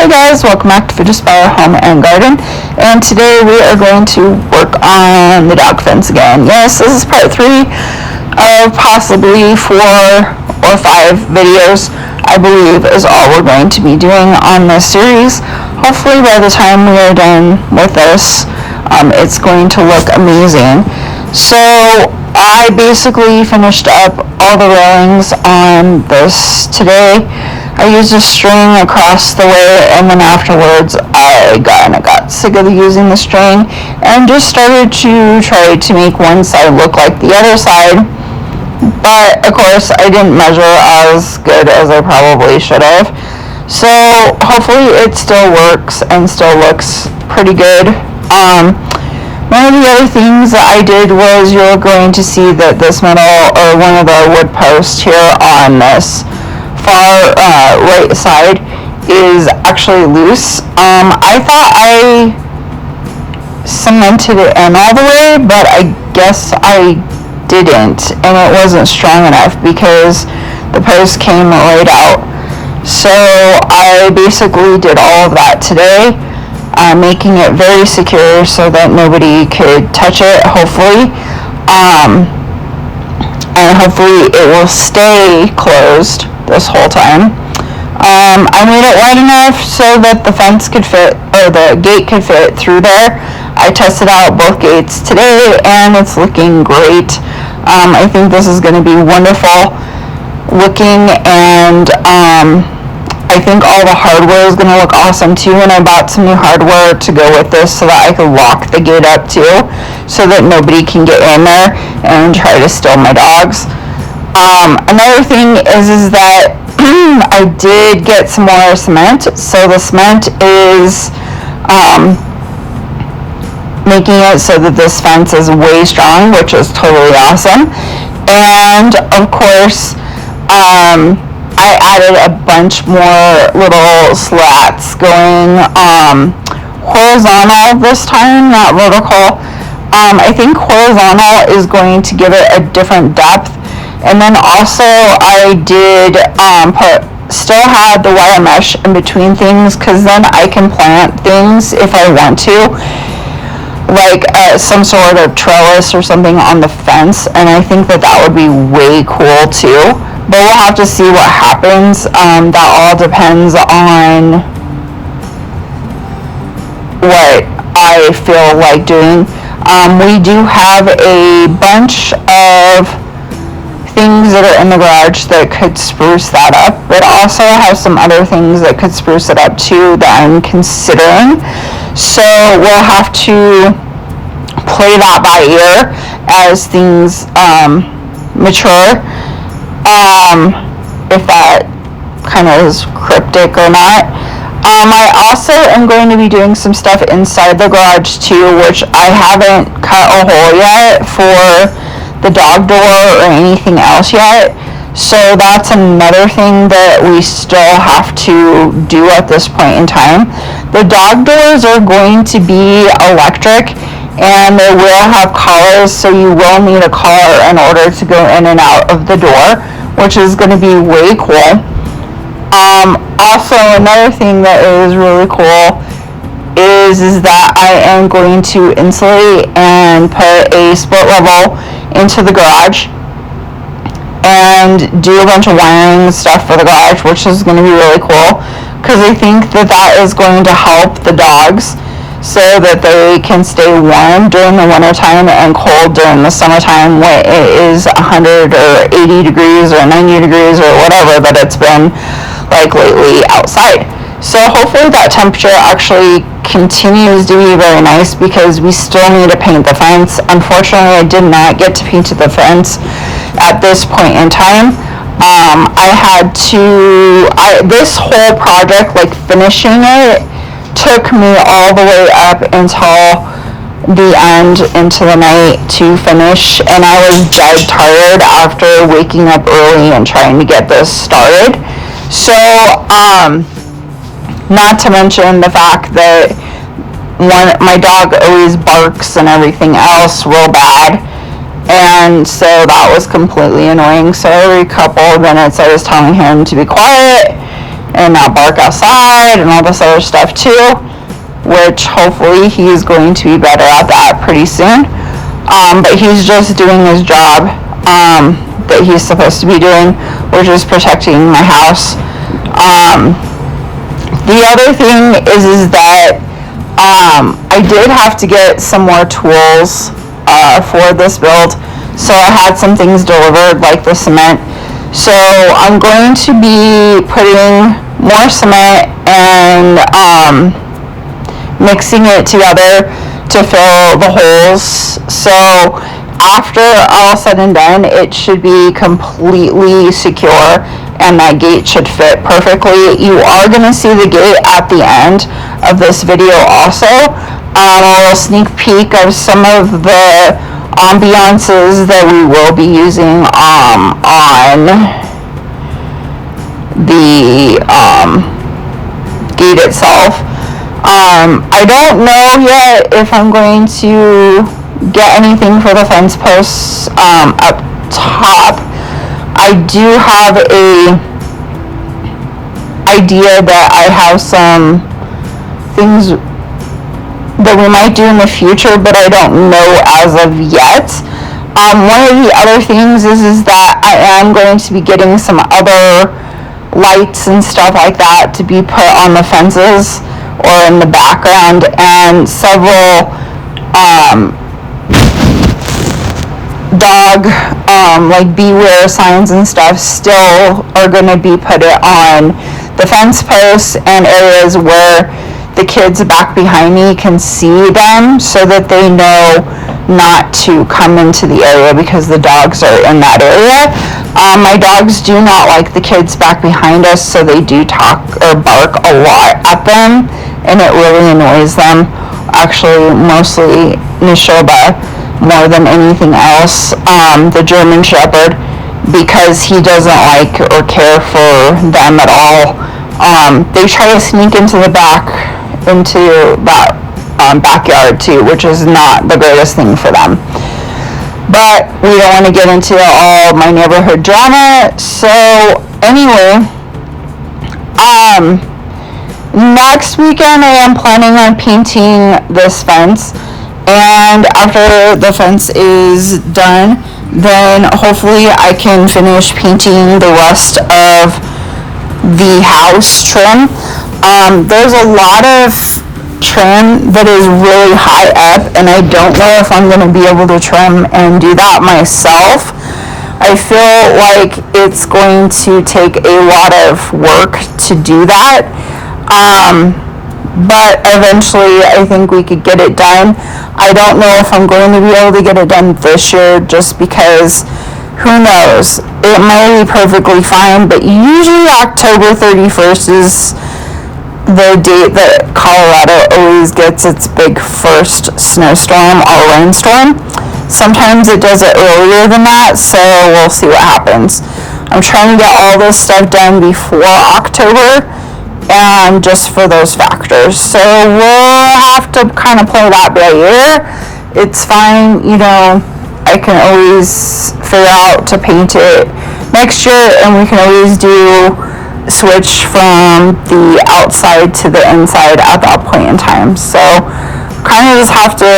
Hi guys, welcome back to Food Aspire Home and Garden, and today we are going to work on the dog fence again. Yes, this is part 3 of possibly 4 or 5 videos, I believe, is all we're going to be doing on this series. Hopefully by the time we are done with this, it's going to look amazing. So I basically finished up all the railings on this today. I used a string across the way, and then afterwards I got sick of using the string and just started to try to make one side look like the other side. But of course I didn't measure as good as I probably should have. So hopefully it still works and still looks pretty good. One of the other things that I did was you're going to see that this middle, or one of the wood posts here on this far right side is actually loose. I thought I cemented it in all the way, but I guess I didn't, and it wasn't strong enough because the post came right out. So I basically did all of that today, making it very secure so that nobody could touch it, hopefully. And hopefully it will stay closed this whole time. I made it wide enough so that the fence could fit, or the gate could fit through there. I tested out both gates today and it's looking great. I think this is going to be wonderful looking, and I think all the hardware is going to look awesome too, and I bought some new hardware to go with this so that I could lock the gate up too, so that nobody can get in there and try to steal my dogs. Another thing is that I did get some more cement, so the cement is making it so that this fence is way strong, which is totally awesome. And of course I added a bunch more little slats going horizontal this time, not vertical. I think horizontal is going to give it a different depth. And then also I did still had the wire mesh in between things, because then I can plant things if I want to, like some sort of trellis or something on the fence, and I think that would be way cool too. But we'll have to see what happens. That all depends on what I feel like doing. We do have a bunch of things that are in the garage that could spruce that up, but also have some other things that could spruce it up too that I'm considering. So we'll have to play that by ear as things mature, if that kind of is cryptic or not. I also am going to be doing some stuff inside the garage too, which I haven't cut a hole yet for the dog door or anything else yet. So that's another thing that we still have to do at this point in time. The dog doors are going to be electric, and they will have collars, so you will need a collar in order to go in and out of the door, which is going to be way cool. Also, another thing that is really cool is that I am going to insulate and put a split level into the garage and do a bunch of wiring stuff for the garage, which is going to be really cool, because I think that is going to help the dogs so that they can stay warm during the winter time and cold during the summertime when it is 100 or 80 degrees or 90 degrees or whatever that it's been like lately outside. So hopefully that temperature actually continues to be very nice, because we still need to paint the fence. Unfortunately, I did not get to paint the fence at this point in time. This whole project, like finishing it, took me all the way up until the end into the night to finish, and I was dead tired after waking up early and trying to get this started. So not to mention the fact that my dog always barks and everything else real bad, and so that was completely annoying. So every couple of minutes I was telling him to be quiet, and not bark outside and all this other stuff too, which hopefully he is going to be better at that pretty soon. But he's just doing his job that he's supposed to be doing, which is protecting my house. The other thing is that I did have to get some more tools for this build, so I had some things delivered, like the cement. So I'm going to be putting more cement and mixing it together to fill the holes. So after all said and done, it should be completely secure and that gate should fit perfectly. You are going to see the gate at the end of this video also. A little sneak peek of some of the ambiances that we will be using on the gate itself. I don't know yet if I'm going to get anything for the fence posts up top. I do have a idea that I have some things that we might do in the future, but I don't know as of yet. One of the other things is that I am going to be getting some other lights and stuff like that to be put on the fences or in the background, and several dog like beware signs and stuff still are going to be put on the fence posts and areas where the kids back behind me can see them, so that they know not to come into the area because the dogs are in that area. My dogs do not like the kids back behind us, so they do talk or bark a lot at them, and it really annoys them. Actually, mostly Nishoba more than anything else, the German Shepherd, because he doesn't like or care for them at all. They try to sneak into that backyard too, which is not the greatest thing for them. But we don't want to get into all my neighborhood drama. So anyway, next weekend I am planning on painting this fence, and after the fence is done, then hopefully I can finish painting the rest of the house trim. There's a lot of trim that is really high up, and I don't know if I'm going to be able to trim and do that myself. I feel like it's going to take a lot of work to do that, but eventually I think we could get it done. I don't know if I'm going to be able to get it done this year, just because who knows, it might be perfectly fine, but usually October 31st is the date that Colorado always gets its big first snowstorm or rainstorm. Sometimes it does it earlier than that, so we'll see what happens. I'm trying to get all this stuff done before October, and just for those factors. So we'll have to kind of play that by ear. It's fine, I can always figure out to paint it next year, and we can always switch from the outside to the inside at that point in time. So kind of just have to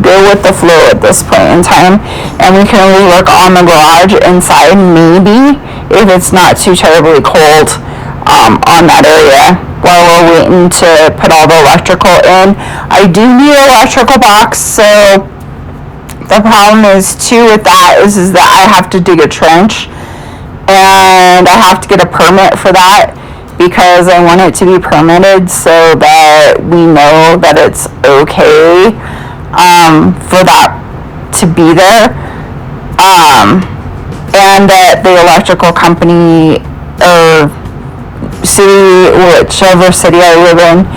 go with the flow at this point in time, and we can only work on the garage inside, maybe, if it's not too terribly cold on that area, while we're waiting to put all the electrical in. I do need an electrical box, so the problem is too with that is that I have to dig a trench, and I have to get a permit for that, because I want it to be permitted so that we know that it's okay for that to be there, and that the electrical company or city, whichever city I live in,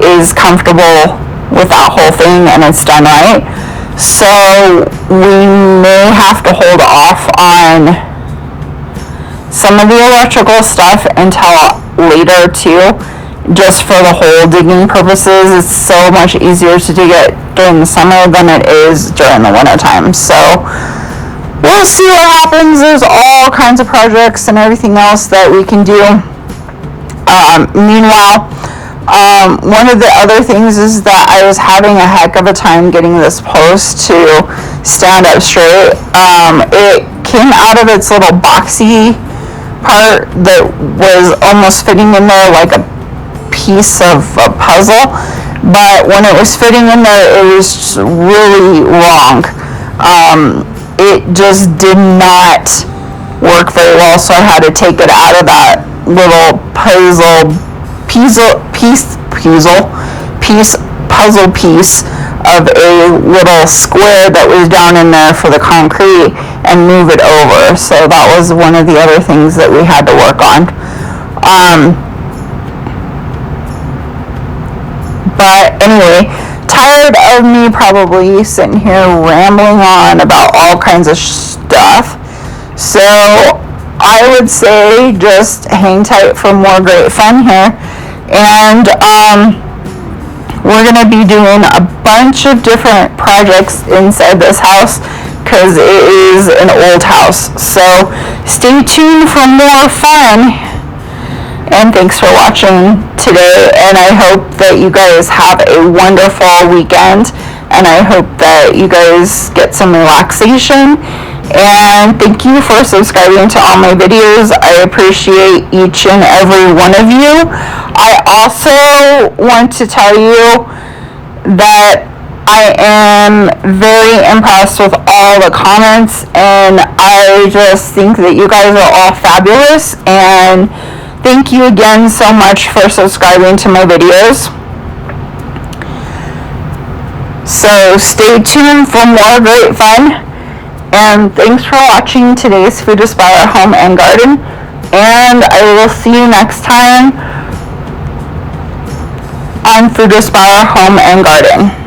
is comfortable with that whole thing and it's done right. So we may have to hold off on some of the electrical stuff until later too, just for the hole digging purposes. It's so much easier to dig it during the summer than it is during the winter time. So we'll see what happens. There's all kinds of projects and everything else that we can do. Meanwhile, one of the other things is that I was having a heck of a time getting this post to stand up straight. It came out of its little boxy part that was almost fitting in there like a piece of a puzzle, but when it was fitting in there, it was really wrong. It just did not work very well, so I had to take it out of that little puzzle piece of a little square that was down in there for the concrete and move it over. So that was one of the other things that we had to work on. But anyway, tired of me probably sitting here rambling on about all kinds of stuff. So I would say just hang tight for more great fun here. And we're going to be doing a bunch of different projects inside this house because it is an old house. So stay tuned for more fun. And thanks for watching today. And I hope that you guys have a wonderful weekend. And I hope that you guys get some relaxation. And thank you for subscribing to all my videos. I appreciate each and every one of you. I also want to tell you that I am very impressed with all the comments, and I just think that you guys are all fabulous, and thank you again so much for subscribing to my videos. So stay tuned for more great fun. And thanks for watching today's Food Aspire Home and Garden. And I will see you next time on Food Aspire Home and Garden.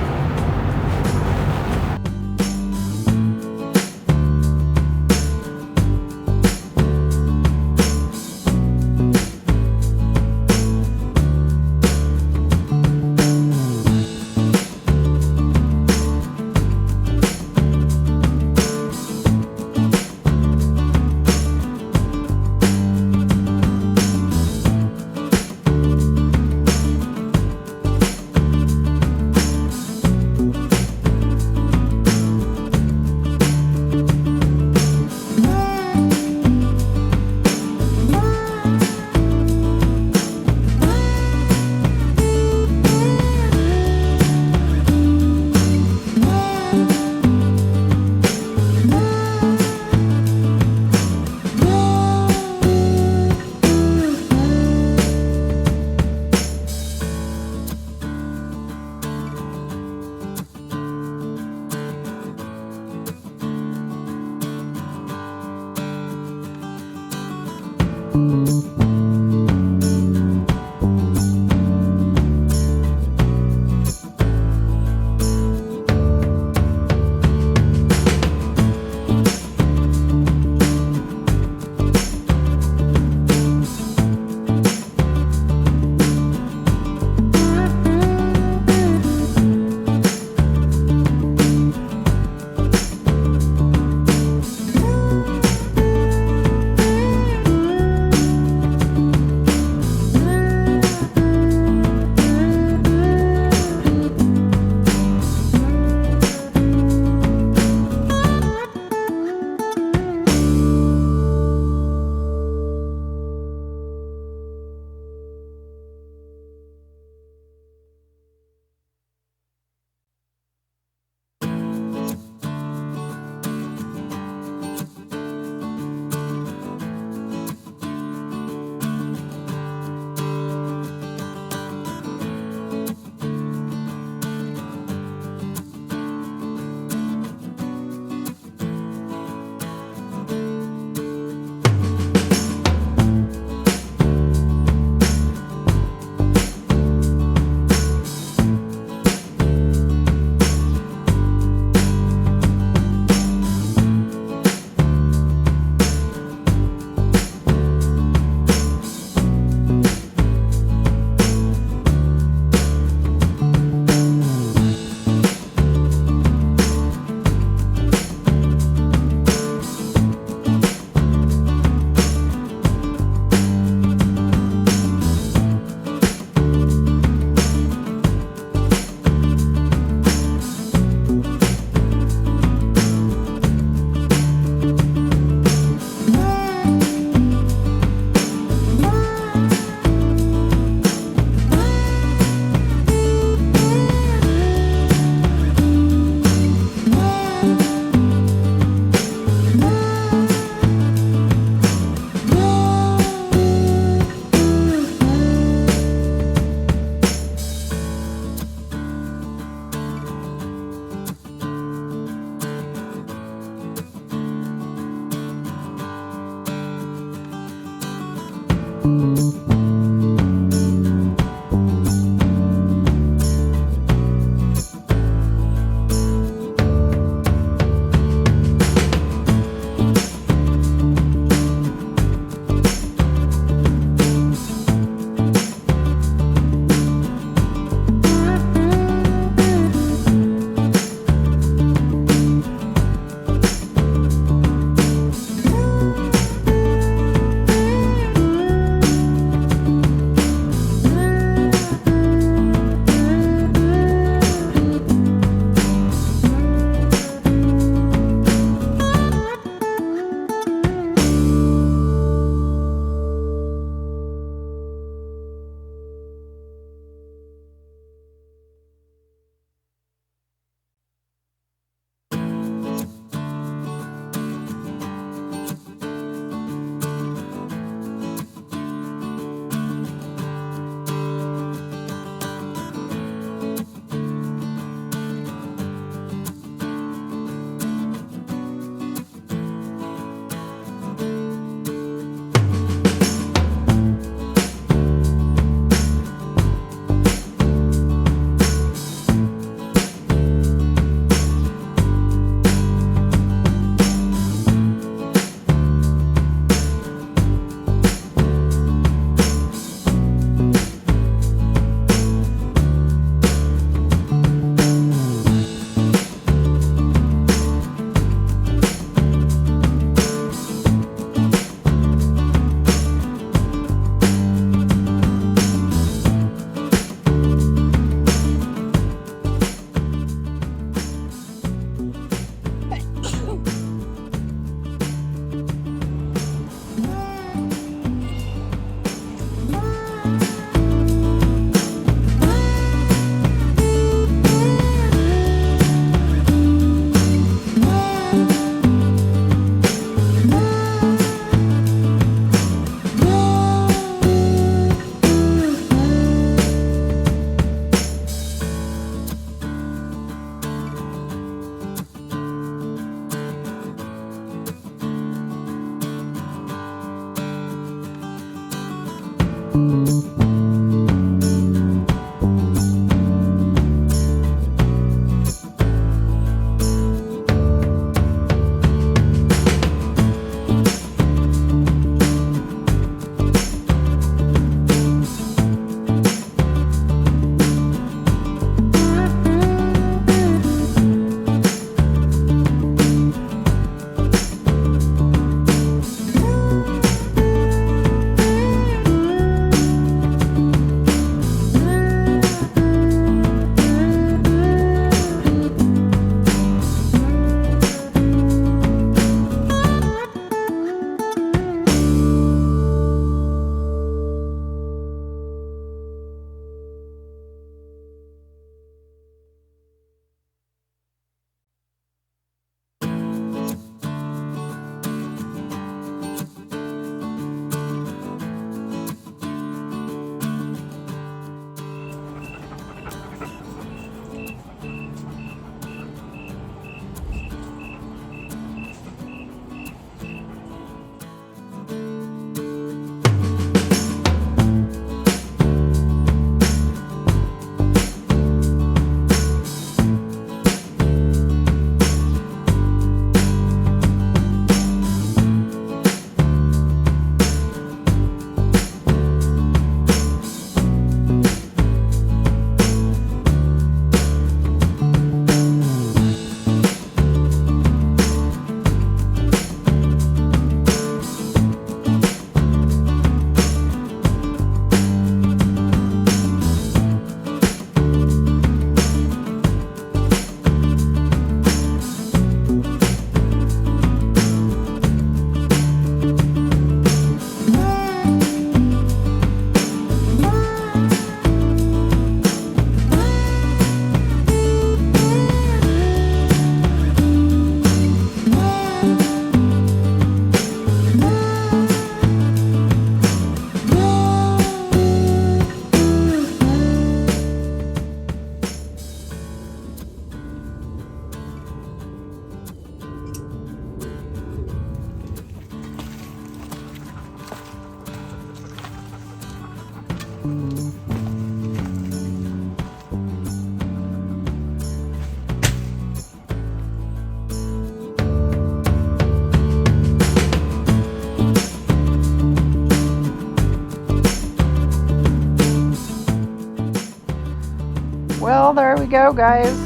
Well, there we go, guys.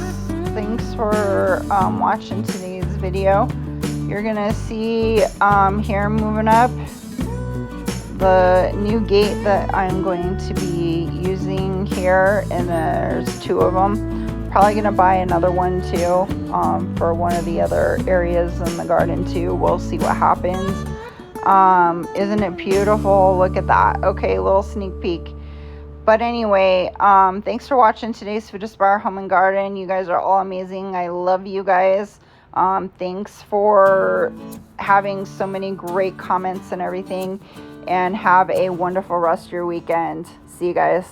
Thanks for watching today's video. You're gonna see here moving up the new gate that I'm going to be using here, and there's 2 of them. Probably gonna buy another one too for one of the other areas in the garden too. We'll see what happens. Isn't it beautiful? Look at that. Okay, little sneak peek. But anyway, thanks for watching today's Food Aspire Home and Garden. You guys are all amazing. I love you guys. Thanks for having so many great comments and everything. And have a wonderful rest of your weekend. See you guys.